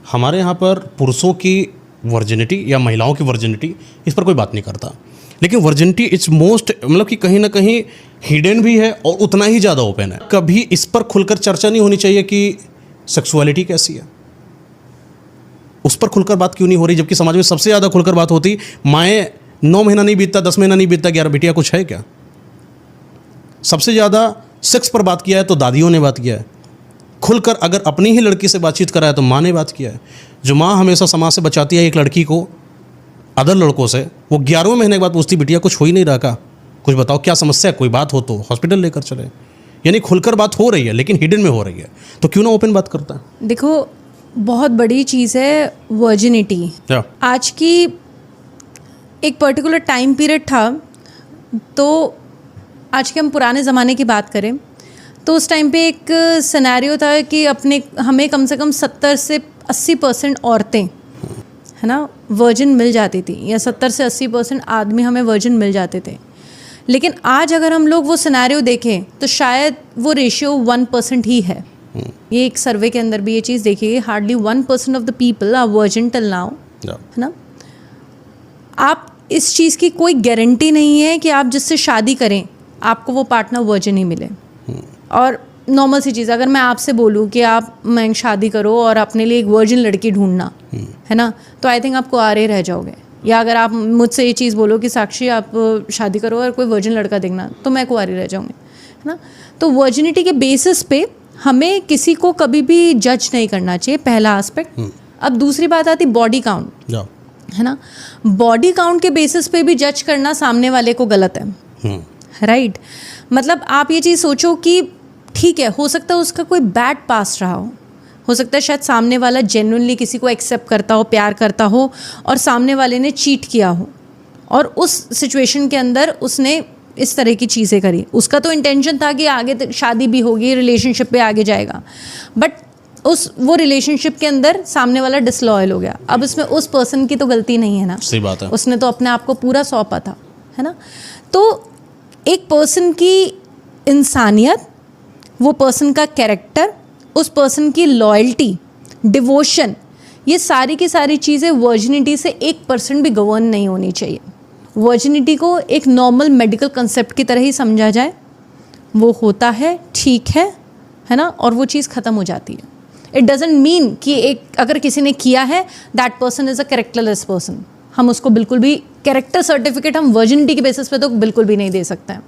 हमारे यहाँ पर पुरुषों की वर्जिनिटी या महिलाओं की वर्जिनिटी इस पर कोई बात नहीं करता, लेकिन वर्जिनिटी इट्स मोस्ट मतलब कि कहीं ना कहीं हिडन भी है और उतना ही ज़्यादा ओपन है। कभी इस पर खुलकर चर्चा नहीं होनी चाहिए कि सेक्सुअलिटी कैसी है, उस पर खुलकर बात क्यों नहीं हो रही, जबकि समाज में सबसे ज़्यादा खुलकर बात होती। माएँ 9 महीना नहीं बीतता, 10 महीना नहीं बीतता कि यार बेटिया कुछ है क्या। सबसे ज़्यादा सेक्स पर बात किया है तो दादियों ने बात किया है, खुलकर अगर अपनी ही लड़की से बातचीत करा है तो माँ ने बात किया है। जो माँ हमेशा समाज से बचाती है एक लड़की को अदर लड़कों से, वो 11वें महीने के बाद पूछती बिटिया कुछ हो ही नहीं रहा का, कुछ बताओ क्या समस्या है, कोई बात हो तो हॉस्पिटल लेकर चले। यानी खुलकर बात हो रही है लेकिन हिडन में हो रही है, तो क्यों ना ओपन बात करता है। देखो बहुत बड़ी चीज़ है वर्जिनिटी। आज की एक पर्टिकुलर टाइम पीरियड था, तो आज के हम पुराने ज़माने की बात करें तो उस टाइम पे एक सिनेरियो था कि हमें कम से कम 70 से 80% औरतें है ना वर्जिन मिल जाती थी, या 70 से 80% आदमी हमें वर्जिन मिल जाते थे। लेकिन आज अगर हम लोग वो सिनेरियो देखें तो शायद वो रेशियो 1% ही है। ये एक सर्वे के अंदर भी ये चीज़ देखी गई, hardly 1% of the people are virgin till now, है ना। आप इस चीज़ की कोई गारंटी नहीं है कि आप जिससे शादी करें आपको वो पार्टनर वर्जिन ही मिले। और नॉर्मल सी चीज़, अगर मैं आपसे बोलूँ कि आप मैं शादी करो और अपने लिए एक वर्जिन लड़की ढूंढना, है ना, तो आई थिंक आप कुंवारे रह जाओगे। या अगर आप मुझसे ये चीज़ बोलो कि साक्षी आप शादी करो और कोई वर्जिन लड़का देखना, तो मैं कुंवारी रह जाऊँगी, है ना। तो वर्जिनिटी के बेसिस पे हमें किसी को कभी भी जज नहीं करना चाहिए, पहला एस्पेक्ट। अब दूसरी बात आती बॉडी काउंट, है ना। बॉडी काउंट के बेसिस पे भी जज करना सामने वाले को गलत है, राइट। मतलब आप ये चीज़ सोचो कि ठीक है, हो सकता है उसका कोई बैड पास्ट रहा हो सकता है शायद सामने वाला जेन्युइनली किसी को एक्सेप्ट करता हो, प्यार करता हो, और सामने वाले ने चीट किया हो और उस सिचुएशन के अंदर उसने इस तरह की चीज़ें करी। उसका तो इंटेंशन था कि आगे तक शादी भी होगी, रिलेशनशिप पे आगे जाएगा, बट वो रिलेशनशिप के अंदर सामने वाला डिसलॉयल हो गया। अब इसमें उस पर्सन की तो गलती नहीं है ना, सही बात है, उसने तो अपने आप को पूरा सौंपा था, है ना। तो एक पर्सन की इंसानियत, वो पर्सन का कैरेक्टर, उस पर्सन की लॉयल्टी, डिवोशन, ये सारी की सारी चीज़ें वर्जिनिटी से 1% भी गवर्न नहीं होनी चाहिए। वर्जिनिटी को एक नॉर्मल मेडिकल कंसेप्ट की तरह ही समझा जाए, वो होता है, ठीक है ना, और वो चीज़ ख़त्म हो जाती है। इट डजंट मीन कि अगर किसी ने किया है that person is a characterless person. हम उसको बिल्कुल भी कैरेक्टर सर्टिफिकेट हम वर्जिनिटी के बेसिस पे तो बिल्कुल भी नहीं दे सकते हैं।